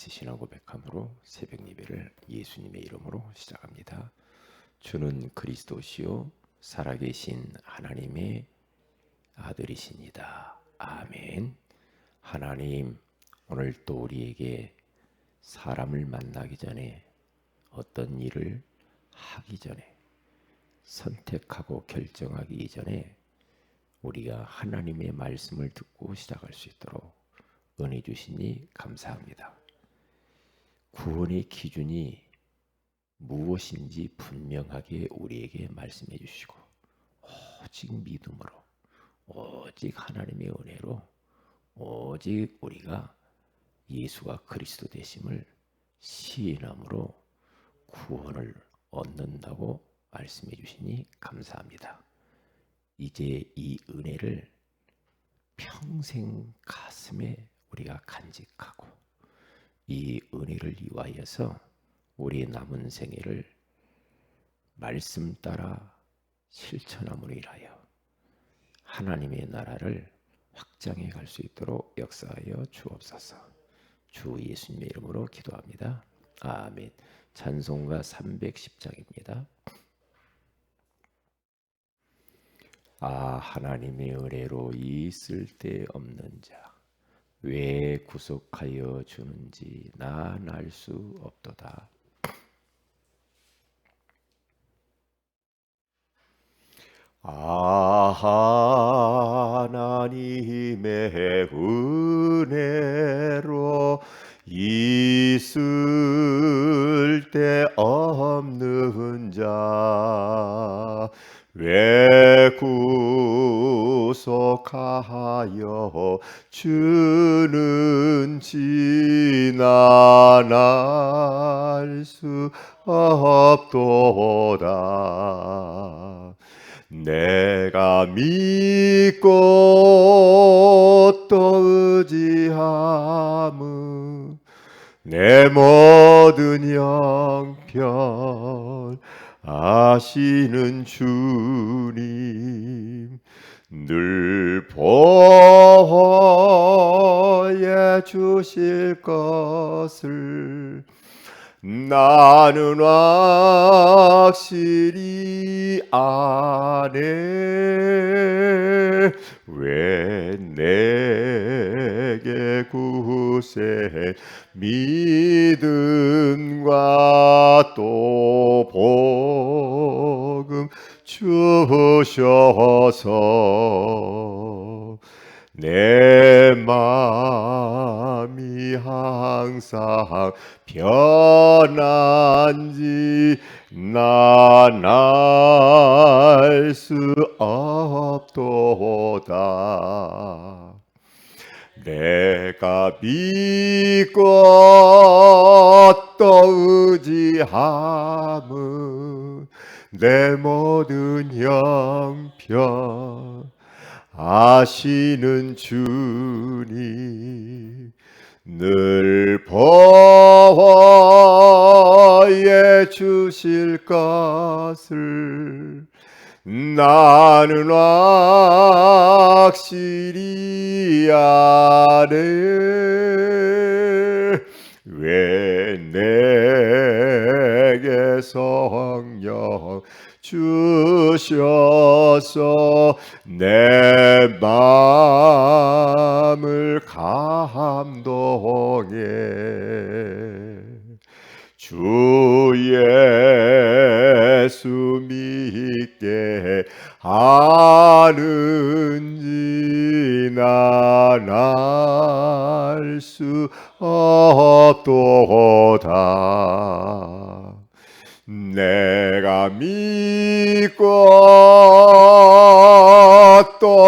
같이 신앙 고백함으로 새벽 예배를 예수님의 이름으로 시작합니다. 주는 그리스도시요 살아계신 하나님의 아들이십니다. 아멘. 하나님, 오늘 또 우리에게 사람을 만나기 전에 어떤 일을 하기 전에 선택하고 결정하기 이전에 우리가 하나님의 말씀을 듣고 시작할 수 있도록 은혜 주시니 감사합니다. 구원의 기준이 무엇인지 분명하게 우리에게 말씀해 주시고 오직 믿음으로 오직 하나님의 은혜로 오직 우리가 예수가 그리스도 되심을 시인함으로 구원을 얻는다고 말씀해 주시니 감사합니다. 이제 이 은혜를 평생 가슴에 우리가 간직하고 이 은혜를 위하여서 우리의 남은 생애를 말씀 따라 실천함으로 인하여 하나님의 나라를 확장해 갈 수 있도록 역사하여 주옵소서. 주 예수님의 이름으로 기도합니다. 아멘. 찬송가 310장입니다. 하나님의 은혜로 이 쓸데없는 자 왜 구속하여 주는지 난 알 수 없도다. 하나님의 은혜로 이 쓸데없는 자 왜 구속하여 주는지 난 알 수 없도다. 내가 믿고 또 의지함은 내 모든 형편 아시는 주님 늘 보호해 주실 것을 나는 확실히 아네. 왜 내게 굳센 믿음과 또 복음 주셔서 내 마음이 항상 편한지 난 알 수 없도다. 내가 믿고 또 의지함은 내 모든 형편 아시는 주님 늘 보호해 주실 것을 나는 확실히 아네. 왜 내게 성령 주셔서 내 마음을 감동해 주 예수 믿게 하는지 난 알 수 없도다. 내가 믿고 또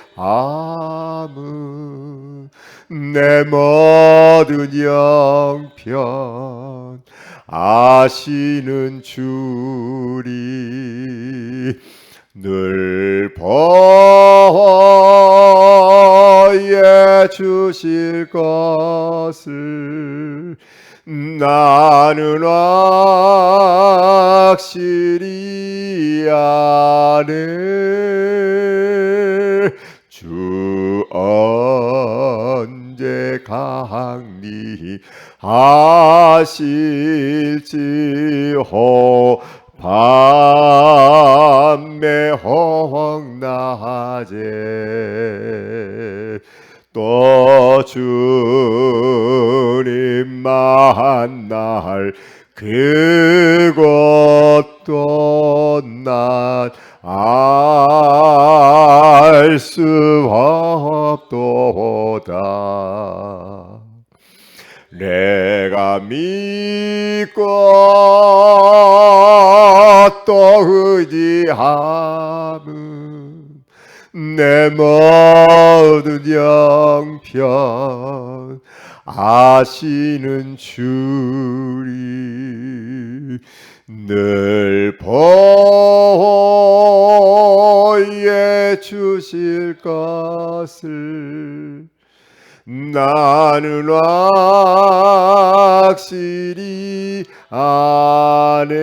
의지함은 내 모든 형편 아시는 주리 늘 보호해 주실 것을 나는 확실히 아네. 주 언제 강림 하실지호 밤에 혹낮에 또 주님 만날 그것도 난 알 수 없도다. 내가 믿고 또 의지함은 내 모든 영편 아시는 주리 늘 보호해 주실 것을 나는 확실히 아네.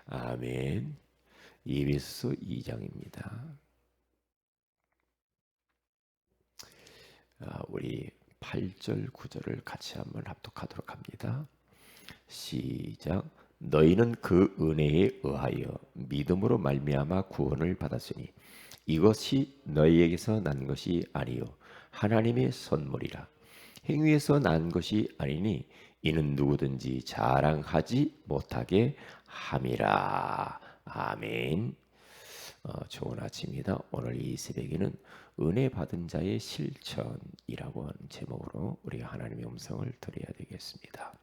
아멘. 에베소서 2장입니다. 우리 8절 9절을 같이 한번 합독하도록 합니다. 시작. 너희는 그 은혜에 의하여 믿음으로 말미암아 구원을 받았으니 이것이 너희에게서 난 것이 아니요 하나님의 선물이라. 행위에서 난 것이 아니니 이는 누구든지 자랑하지 못하게 함이라. 아멘. 좋은 아침입니다. 오늘 이 새벽에는 은혜 받은 자의 실천이라고 하는 제목으로 우리가 하나님의 음성을 들어야 되겠습니다.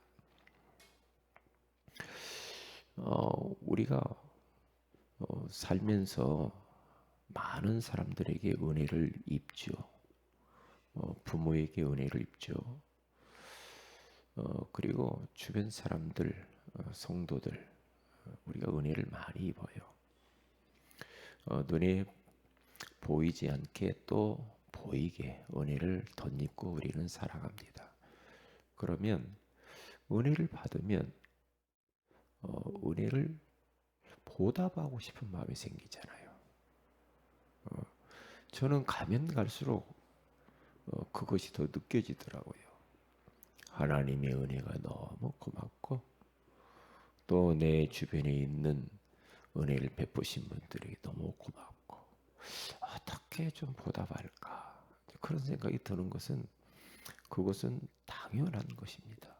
우리가 살면서 많은 사람들에게 은혜를 입죠. 부모에게 은혜를 입죠. 그리고 주변 사람들, 성도들 우리가 은혜를 많이 입어요. 눈에 보이지 않게 또 보이게 은혜를 덧입고 우리는 살아갑니다. 그러면 은혜를 받으면 은혜를 보답하고 싶은 마음이 생기잖아요. 저는 가면 갈수록 그것이 더 느껴지더라고요. 하나님의 은혜가 너무 고맙고 또 내 주변에 있는 은혜를 베푸신 분들에게 너무 고맙고 어떻게 좀 보답할까 그런 생각이 드는 것은 그것은 당연한 것입니다.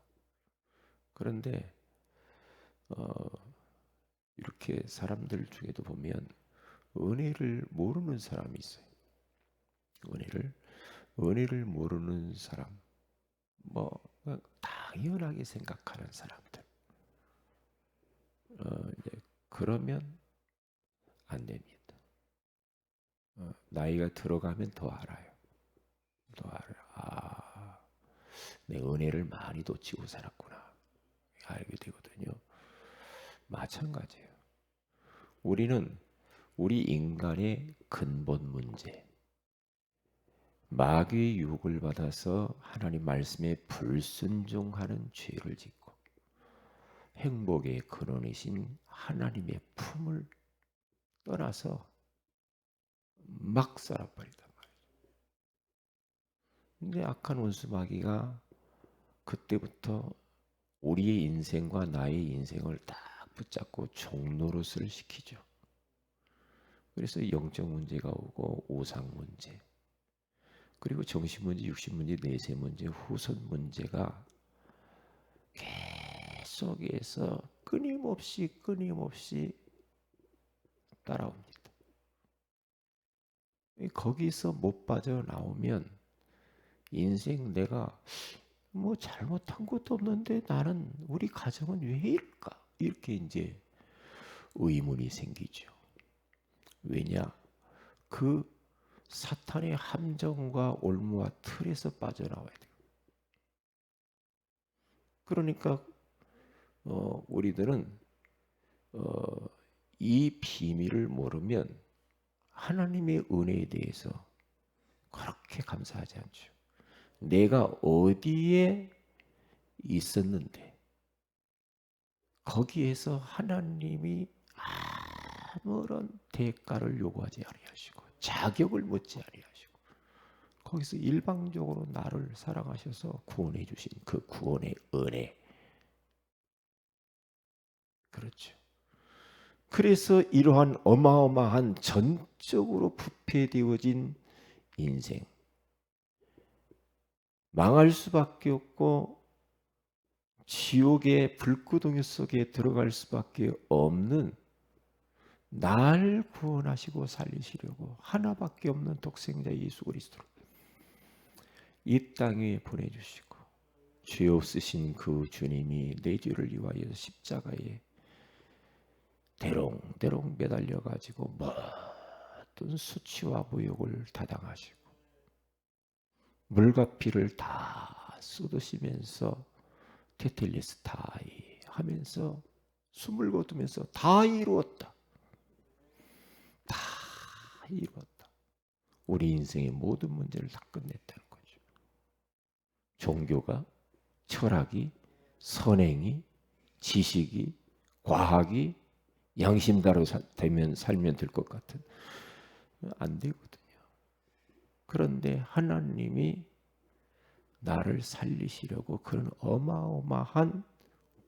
그런데 이렇게 사람들 중에도 보면 은혜를 모르는 사람이 있어요. 은혜를 모르는 사람, 뭐 그냥 당연하게 생각하는 사람들. 이제 그러면 안 됩니다. 나이가 들어가면 더 알아요. 더 알아요. 내 은혜를 많이 놓치고 살았구나. 알게 되거든요. 마찬가지예요. 우리는 우리 인간의 근본 문제, 마귀의 유혹을 받아서 하나님 말씀에 불순종하는 죄를 짓고 행복의 근원이신 하나님의 품을 떠나서 막 살아버리단 말이죠. 근데 악한 원수 마귀가 그때부터 우리의 인생과 나의 인생을 딱 붙잡고 종노릇을 시키죠. 그래서 영적 문제가 오고 오상 문제, 그리고 정신 문제, 육신 문제, 내세 문제, 후손 문제가 계속해서 끊임없이 따라옵니다. 거기서 못 빠져나오면 인생 내가 뭐 잘못한 것도 없는데 나는 우리 가정은 왜 이럴까? 이렇게 이제 의문이 생기죠. 왜냐? 그 사탄의 함정과 올무와 틀에서 빠져나와야 돼요. 그러니까 우리들은 이 비밀을 모르면 하나님의 은혜에 대해서 그렇게 감사하지 않죠. 내가 어디에 있었는데 거기에서 하나님이 아무런 대가를 요구하지 아니하시고 자격을 묻지 아니하시고 거기서 일방적으로 나를 사랑하셔서 구원해 주신 그 구원의 은혜. 그렇죠. 그래서 이러한 어마어마한 전적으로 부패되어진 인생, 망할 수밖에 없고 지옥의 불구덩이 속에 들어갈 수밖에 없는 날 구원하시고 살리시려고 하나밖에 없는 독생자 예수 그리스도를 이 땅에 보내주시고, 죄 없으신 그 주님이 내 죄를 위하여 십자가에 대롱대롱 매달려 가지고 모든 수치와 모욕을 다당하시고 물과 피를 다 쏟으시면서 테텔레스타이 하면서 숨을 거두면서 다 이루었다. 다 이루었다. 우리 인생의 모든 문제를 다 끝냈다는 거죠. 종교가, 철학이, 선행이, 지식이, 과학이 양심대로 살면 될 것 같은, 안 되거든요. 그런데 하나님이 나를 살리시려고 그런 어마어마한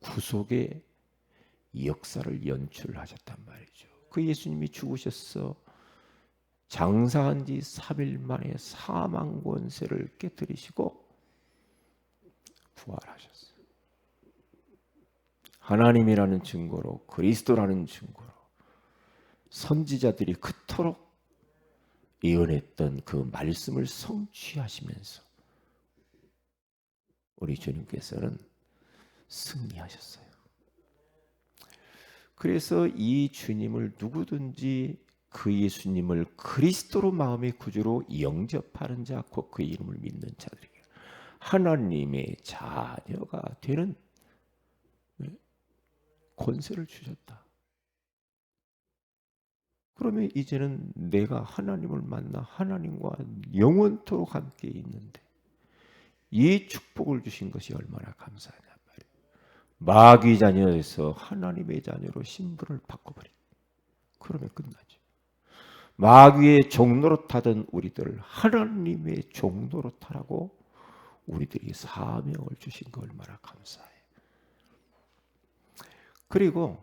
구속의 역사를 연출하셨단 말이죠. 그 예수님이 죽으셔서 장사한 지 3일 만에 사망 권세를 깨뜨리시고 부활하셨어요. 하나님이라는 증거로, 그리스도라는 증거로 선지자들이 그토록 예언했던 그 말씀을 성취하시면서 우리 주님께서는 승리하셨어요. 그래서 이 주님을 누구든지 그 예수님을 그리스도로 마음의 구주로 영접하는 자, 곧 그 이름을 믿는 자들에게 하나님의 자녀가 되는 권세를 주셨다. 그러면 이제는 내가 하나님을 만나 하나님과 영원토록 함께 있는데 이 축복을 주신 것이 얼마나 감사하냐 말이에요. 마귀 자녀에서 하나님의 자녀로 신분을 바꿔버린. 그러면 끝나죠. 마귀의 종로로 타던 우리들을 하나님의 종로로 타라고 우리들이 사명을 주신 거 얼마나 감사해요. 그리고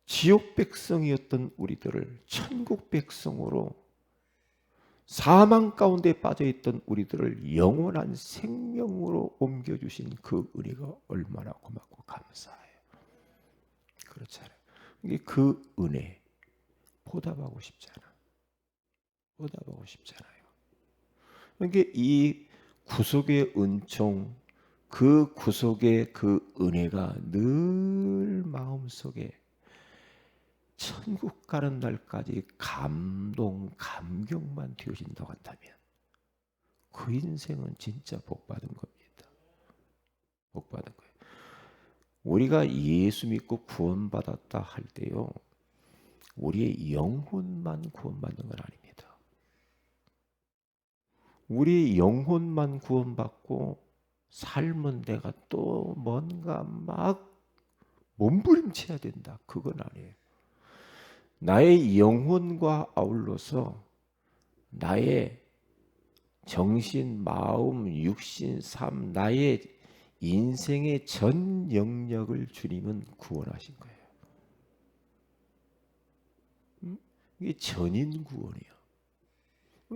지옥 백성이었던 우리들을 천국 백성으로, 사망 가운데 빠져있던 우리들을 영원한 생명으로 옮겨주신 그 은혜가 얼마나 고맙고 감사해요. 그렇잖아요. 이게 그 은혜 보답하고 싶잖아. 보답하고 싶잖아요. 이게 이 구속의 은총, 그 구속의 그 은혜가 늘 마음속에 천국 가는 날까지 감동, 감격만 되어진다고 한다면 그 인생은 진짜 복받은 겁니다. 복받은 거예요. 우리가 예수 믿고 구원받았다 할 때요, 우리의 영혼만 구원받는 건 아닙니다. 우리의 영혼만 구원받고 삶은 내가 또 뭔가 막 몸부림쳐야 된다, 그건 아니에요. 나의 영혼과 아울러서 나의 정신, 마음, 육신, 삶, 나의 인생의 전 영역을 주님은 구원하신 거예요. 이게 전인 구원이에요.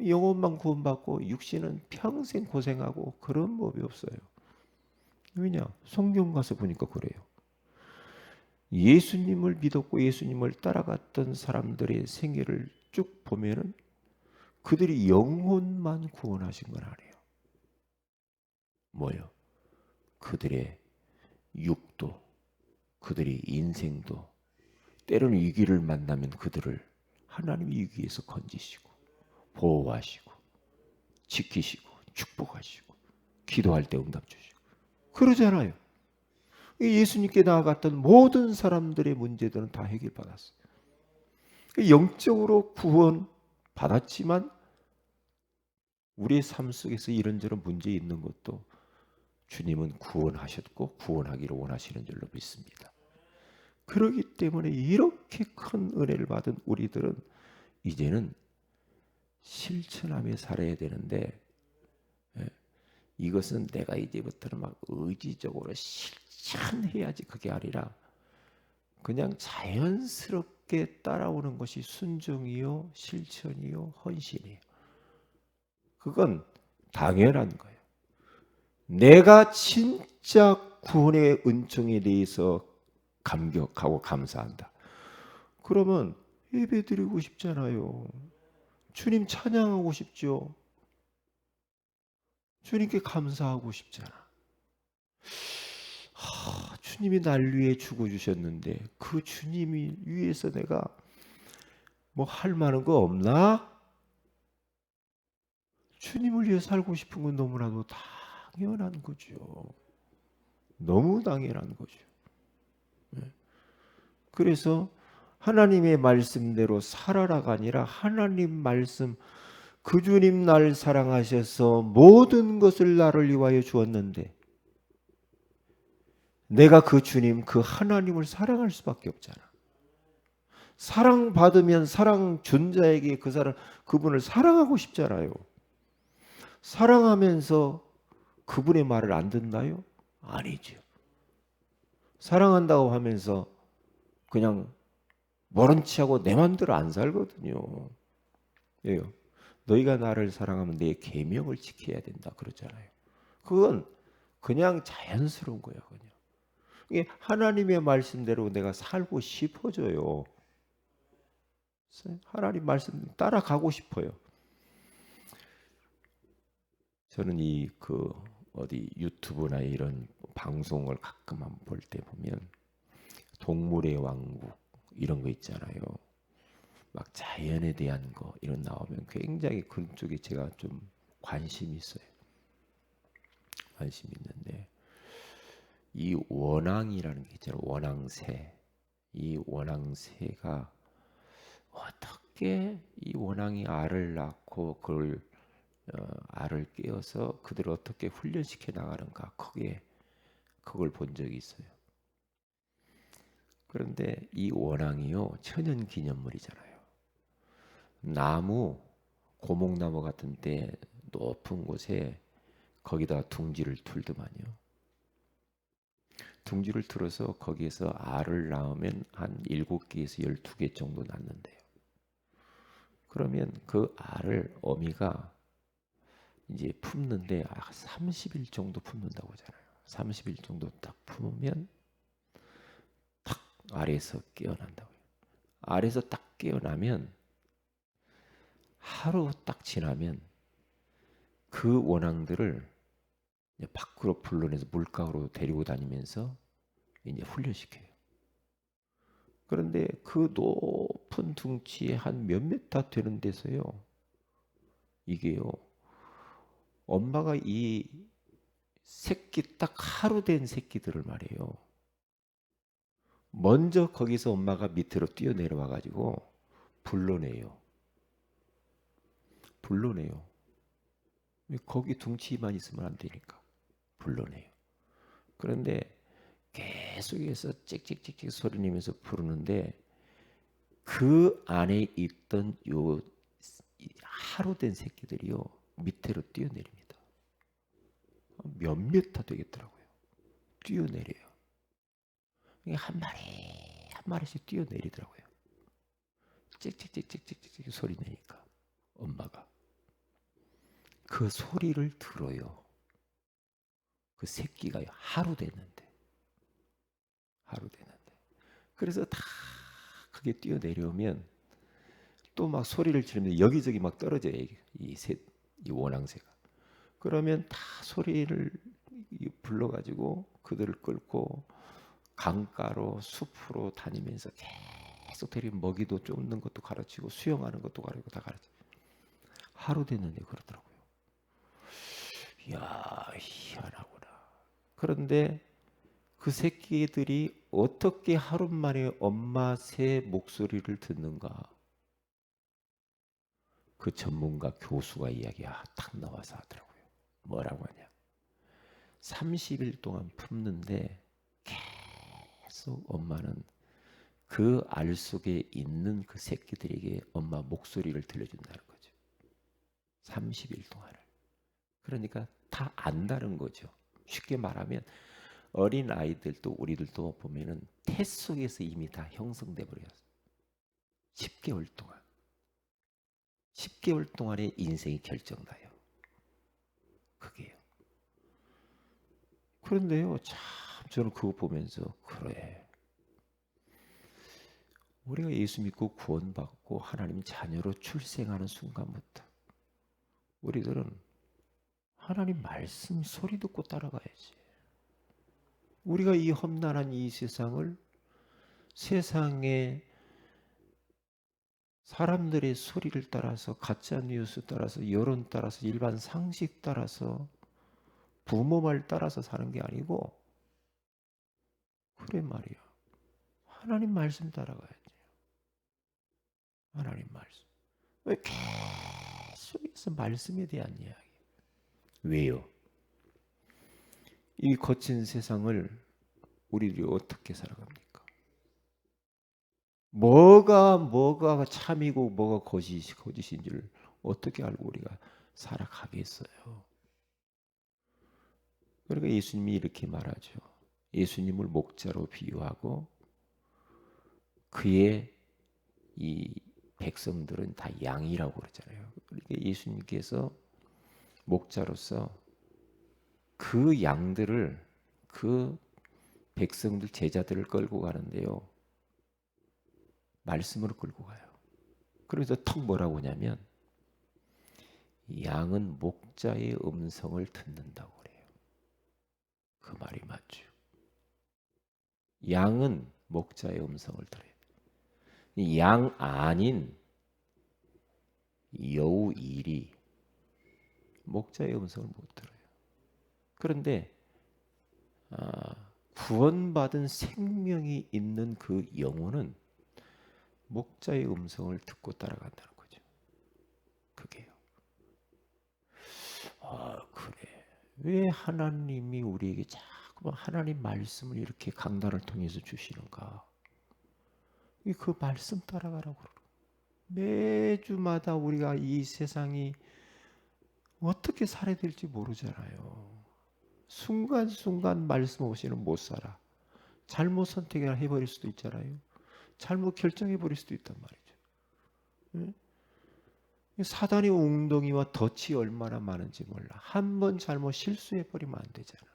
영혼만 구원받고 육신은 평생 고생하고 그런 법이 없어요. 왜냐? 성경 가서 보니까 그래요. 예수님을 믿었고 예수님을 따라갔던 사람들의 생애를 쭉 보면은 그들이 영혼만 구원하신 건 아니에요. 뭐요? 그들의 육도, 그들의 인생도 때로는 위기를 만나면 그들을 하나님의 위기에서 건지시고 보호하시고 지키시고 축복하시고 기도할 때 응답 주시고 그러잖아요. 예수님께 나아갔던 모든 사람들의 문제들은 다 해결받았어요. 영적으로 구원 받았지만 우리의 삶 속에서 이런저런 문제 있는 것도 주님은 구원하셨고 구원하기를 원하시는 줄로 믿습니다. 그렇기 때문에 이렇게 큰 은혜를 받은 우리들은 이제는 실천하며 살아야 되는데 이것은 내가 이제부터는 막 의지적으로 실천해야지 그게 아니라 그냥 자연스럽게 따라오는 것이 순종이요, 실천이요, 헌신이에요. 그건 당연한 거예요. 내가 진짜 구원의 은총에 대해서 감격하고 감사한다. 그러면 예배드리고 싶잖아요. 주님 찬양하고 싶죠. 주님께 감사하고 싶잖아. 주님이 날 위해 죽어주셨는데 그 주님이 위해서 내가 뭐 할 만한 거 없나? 주님을 위해 살고 싶은 건 너무나도 당연한 거죠. 너무 당연한 거죠. 그래서 하나님의 말씀대로 살아라가 아니라 하나님 말씀, 그 주님 날 사랑하셔서 모든 것을 나를 위하여 주었는데 내가 그 주님, 그 하나님을 사랑할 수밖에 없잖아. 사랑받으면 사랑 준 자에게 그분을 사랑하고 싶잖아요. 사랑하면서 그분의 말을 안 듣나요? 아니죠. 사랑한다고 하면서 그냥 모른 체하고 내 맘대로 안 살거든요. 왜요? 너희가 나를 사랑하면 내 계명을 지켜야 된다 그러잖아요. 그건 그냥 자연스러운 거예요. 그냥. 이게 하나님의 말씀대로 내가 살고 싶어져요. 하나님 말씀 따라가고 싶어요. 저는 어디 유튜브나 이런 방송을 가끔 한번 볼 때 보면 동물의 왕국 이런 거 있잖아요. 막 자연에 대한 거 이런 나오면 굉장히 그쪽에 제가 좀 관심이 있어요. 관심이 있는데 이 원앙이라는 게 있잖아요. 원앙새. 이 원앙새가 어떻게 이 원앙이 알을 낳고 그걸 알을 깨어서 그들을 어떻게 훈련시켜 나가는가 그걸 본 적이 있어요. 그런데 이 원앙이요 천연기념물이잖아요. 나무 고목나무 같은 데 높은 곳에 거기다 둥지를 틀더만요. 둥지를 틀어서 거기에서 알을 낳으면 한 7개에서 12개 정도 낳는데요. 그러면 그 알을 어미가 이제 품는데 30일 정도 품는다고 하잖아요. 30일 정도 딱 품으면 탁 알에서 깨어난다고요. 알에서 딱 깨어나면 하루 딱 지나면 그 원앙들을 밖으로 불러내서 물가로 데리고 다니면서 이제 훈련시켜요. 그런데 그 높은 둥치에 한 몇 미터 되는 데서요. 이게요. 엄마가 이 새끼 딱 하루 된 새끼들을 말이에요. 먼저 거기서 엄마가 밑으로 뛰어 내려와 가지고 불러내요. 불러내요. 거기 둥치만 있으면 안 되니까 불러내요. 그런데 계속해서 찍찍찍찍 소리 내면서 부르는데 그 안에 있던 요 하루 된 새끼들이요 밑으로 뛰어내립니다. 몇 미터 되겠더라고요. 뛰어내려요. 한 마리 한 마리씩 뛰어내리더라고요. 찍찍찍찍찍찍 소리 내니까 엄마가 그 소리를 들어요. 그 새끼가 하루 됐는데 그래서 다 그게 뛰어내려오면 또 막 소리를 지르면서 여기저기 막 떨어져요. 이 원앙새가. 그러면 다 소리를 불러가지고 그들을 끌고 강가로 숲으로 다니면서 계속 데리고 먹이도 쫓는 것도 가르치고 수영하는 것도 가르치고 다 가르치고 하루 됐는데 그러더라고요. 이야 희한하구나. 그런데 그 새끼들이 어떻게 하루 만에 엄마 새 목소리를 듣는가? 그 전문가 교수가 이야기가 딱 나와서 하더라고요. 뭐라고 하냐? 30일 동안 품는데 계속 엄마는 그 알 속에 있는 그 새끼들에게 엄마 목소리를 들려준다는 거죠. 30일 동안을. 그러니까 다 안다는 거죠. 쉽게 말하면 어린 아이들도 우리들도 보면은 태 속에서 이미 다 형성돼 버렸어요. 10개월 동안. 10개월 동안의 인생이 결정나요. 그게요. 그런데요, 참 저는 그거 보면서 그래. 우리가 예수 믿고 구원받고 하나님 자녀로 출생하는 순간부터 우리들은 하나님 말씀 소리 듣고 따라가야지. 우리가 이 험난한 이 세상을 세상의 사람들의 소리를 따라서 가짜 뉴스 따라서 여론 따라서 일반 상식 따라서 부모 말 따라서 사는 게 아니고 그래 말이야. 하나님 말씀 따라가야 돼. 하나님 말씀. 왜 계속해서 말씀에 대한 이야기. 왜요? 이 거친 세상을 우리들이 어떻게 살아갑니까? 뭐가 참이고 뭐가 거짓인지를 어떻게 알고 우리가 살아가겠어요? 그러니까 예수님이 이렇게 말하죠. 예수님을 목자로 비유하고 그의 이 백성들은 다 양이라고 그러잖아요. 그러니까 예수님께서 목자로서 그 양들을 그 백성들 제자들을 끌고 가는데요. 말씀으로 끌고 가요. 그래서 턱 뭐라고 하냐면 양은 목자의 음성을 듣는다고 그래요. 그 말이 맞죠. 양은 목자의 음성을 들어요. 양 아닌 여우 일이 목자의 음성을 못 들어요. 그런데 구원받은 생명이 있는 그 영혼은 목자의 음성을 듣고 따라간다는 거죠. 그게요. 그래. 왜 하나님이 우리에게 자꾸만 하나님 말씀을 이렇게 강단을 통해서 주시는가? 그 말씀 따라가라고 그러고. 매주마다 우리가 이 세상이 어떻게 살아야 될지 모르잖아요. 순간순간 말씀 없이는 못 살아. 잘못 선택을 해버릴 수도 있잖아요. 잘못 결정해버릴 수도 있단 말이죠. 사단의 웅덩이와 덫이 얼마나 많은지 몰라. 한 번 잘못 실수해버리면 안 되잖아.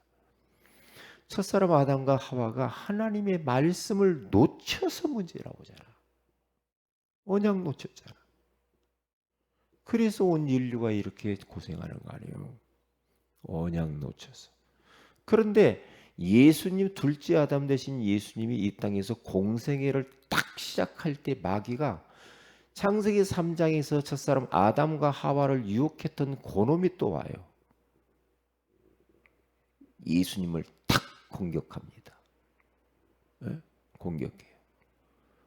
첫사람 아담과 하와가 하나님의 말씀을 놓쳐서 문제라고 하잖아. 언약 놓쳤잖아. 그래서 온 인류가 이렇게 고생하는 거 아니에요. 언약 놓쳐서. 그런데 예수님 둘째 아담 되신 예수님이 이 땅에서 공생애를 딱 시작할 때 마귀가 창세기 3장에서 첫사람 아담과 하와를 유혹했던 그놈이 또 와요. 예수님을 탁 공격합니다. 네? 공격해요.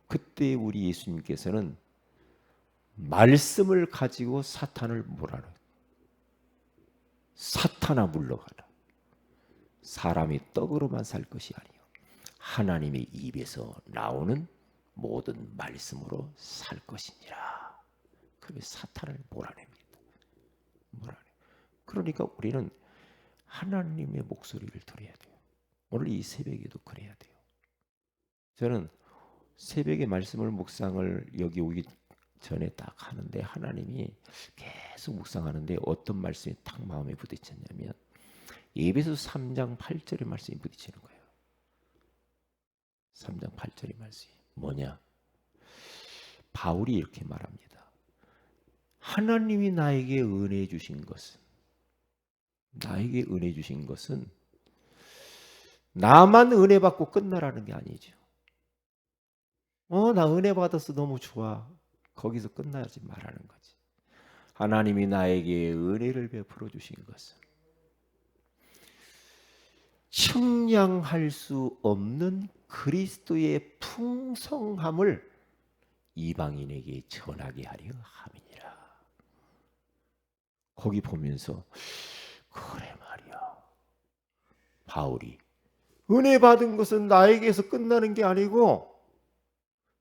그때 우리 예수님께서는 말씀을 가지고 사탄을 몰아넣어요. 사탄아 물러가라. 사람이 떡으로만 살 것이 아니요 하나님의 입에서 나오는 모든 말씀으로 살 것이니라. 그래서 사탄을 몰아냅니다. 그러니까 우리는 하나님의 목소리를 들어야 돼요. 오늘 이 새벽에도 그래야 돼요. 저는 새벽에 말씀을 묵상을 여기 오기 전에 딱 하는데 하나님이 계속 묵상하는데 어떤 말씀이 딱 마음에 부딪혔냐면 에베소서 3장 8절의 말씀이 부딪히는 거예요. 3장 8절의 말씀이 뭐냐? 바울이 이렇게 말합니다. 하나님이 나에게 은혜 주신 것은 나만 은혜 받고 끝나라는 게 아니죠. 나 은혜 받았어 너무 좋아. 거기서 끝나지 말라는 거지. 하나님이 나에게 은혜를 베풀어 주신 것은 측량할 수 없는 그리스도의 풍성함을 이방인에게 전하게 하려 함이니라. 거기 보면서 그래 말이야. 바울이 은혜 받은 것은 나에게서 끝나는 게 아니고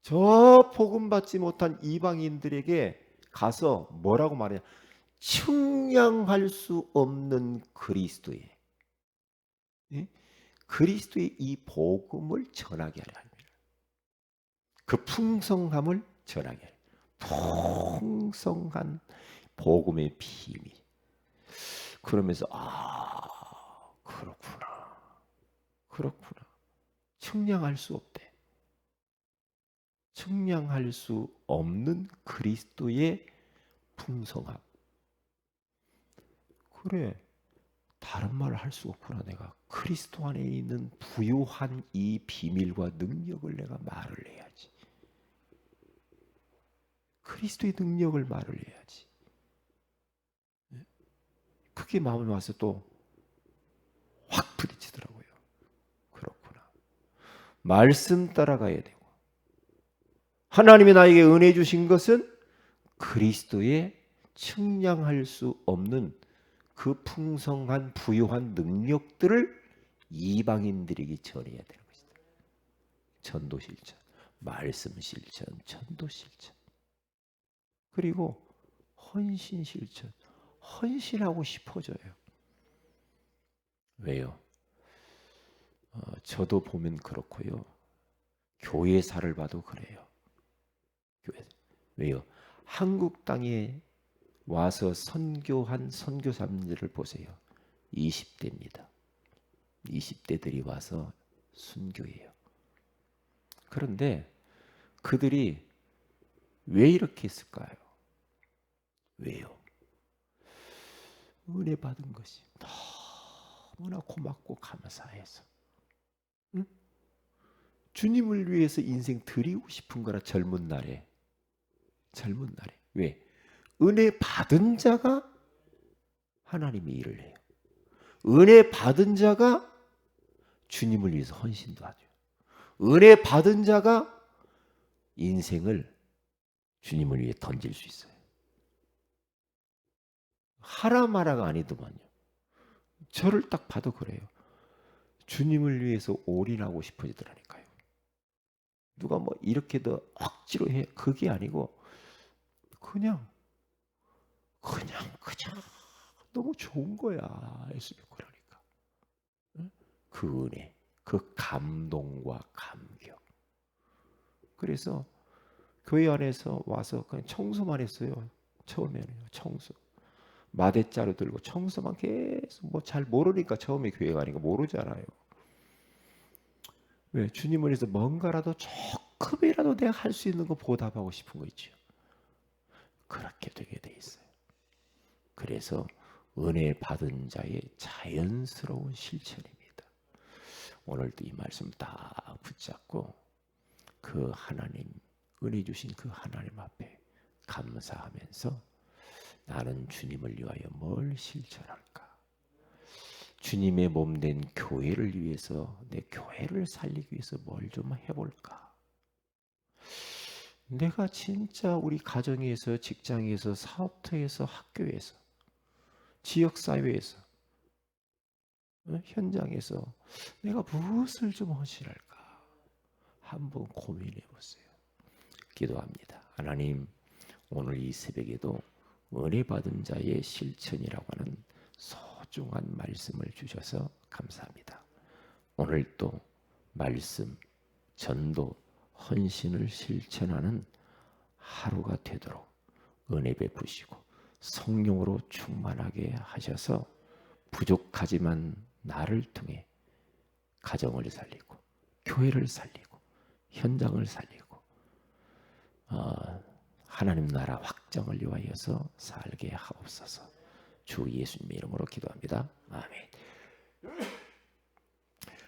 저 복음 받지 못한 이방인들에게 가서 뭐라고 말해요? 측량할 수 없는 그리스도의, 예? 그리스도의 이 복음을 전하게 하려 합니다. 그 풍성함을 전하게 하려 합니다. 풍성한 복음의 비밀. 그러면서 그렇구나. 측량할 수 없대. 측량할 수 없는 그리스도의 풍성함. 그래, 다른 말을 할 수 없구나. 내가 그리스도 안에 있는 부유한 이 비밀과 능력을 내가 말을 해야지. 그리스도의 능력을 말을 해야지. 그게 마음에 와서 또 확 부딪히더라고요. 그렇구나. 말씀 따라가야 되고, 하나님이 나에게 은혜 주신 것은 그리스도의 측량할 수 없는 그 풍성한 부유한 능력들을 이방인들에게 전해야 되는 것이다. 전도 실천, 말씀 실천, 전도 실천. 그리고 헌신 실천. 헌신하고 싶어져요. 왜요? 저도 보면 그렇고요. 교회사를 봐도 그래요. 교회. 왜요? 한국 땅에 와서 선교한 선교사님들을 보세요. 20대입니다. 20대들이 와서 순교해요. 그런데 그들이 왜 이렇게 했을까요? 왜요? 은혜 받은 것이 너무나 고맙고 감사해서, 응? 주님을 위해서 인생 드리고 싶은 거라. 젊은 날에 왜? 은혜 받은 자가 하나님의 일을 해요. 은혜 받은 자가 주님을 위해서 헌신도 하죠. 은혜 받은 자가 인생을 주님을 위해 던질 수 있어요. 하라마라가 아니더만요. 저를 딱 봐도 그래요. 주님을 위해서 올인하고 싶어지더라니까요. 누가 뭐 이렇게 더 억지로 해, 그게 아니고 그냥 너무 좋은 거야. 예수님 그러니까. 그 은혜, 그 감동과 감격. 그래서 교회 안에서 와서 그냥 청소만 했어요. 처음에는 청소. 마대자루 들고 청소만 계속, 뭐 잘 모르니까, 처음에 교회 가니까 모르잖아요. 왜? 주님을 위해서 뭔가라도 조금이라도 내가 할 수 있는 거 보답하고 싶은 거 있죠. 그렇게 되게 돼 있어요. 그래서 은혜 받은 자의 자연스러운 실천입니다. 오늘도 이 말씀 다 붙잡고 그 하나님, 은혜 주신 그 하나님 앞에 감사하면서 나는 주님을 위하여 뭘 실천할까? 주님의 몸된 교회를 위해서, 내 교회를 살리기 위해서 뭘 좀 해볼까? 내가 진짜 우리 가정에서, 직장에서, 사업터에서, 학교에서, 지역사회에서, 현장에서 내가 무엇을 좀 헌신할까? 한번 고민해 보세요. 기도합니다. 하나님, 오늘 이 새벽에도 은혜 받은 자의 실천이라고 하는 소중한 말씀을 주셔서 감사합니다. 오늘 또 말씀, 전도, 헌신을 실천하는 하루가 되도록 은혜 베푸시고 성령으로 충만하게 하셔서 부족하지만 나를 통해 가정을 살리고 교회를 살리고 현장을 살리고 하나님 나라 확장을 위하여서 살게 하옵소서. 주 예수님의 이름으로 기도합니다. 아멘.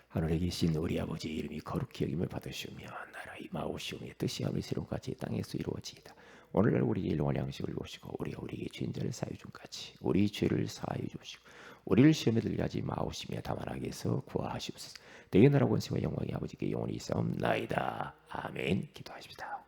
하늘에 계신 우리 아버지의 이름이 거룩히 여김을 받으시오며 나라의 마오시오며 뜻이 하늘에서 같이 땅에서 이루어지이다. 오늘날 우리에게 일용할 양식을 주시고 우리가 우리에게 죄인들을 사하여 준 같이 우리 죄를 사하여 주시고 우리를 시험에 들게 하지 마오시며 다만 악에서 구하시옵소서. 내게 나라 권세와 영광이 아버지께 영원히 있사옵나이다. 아멘. 기도하십시다.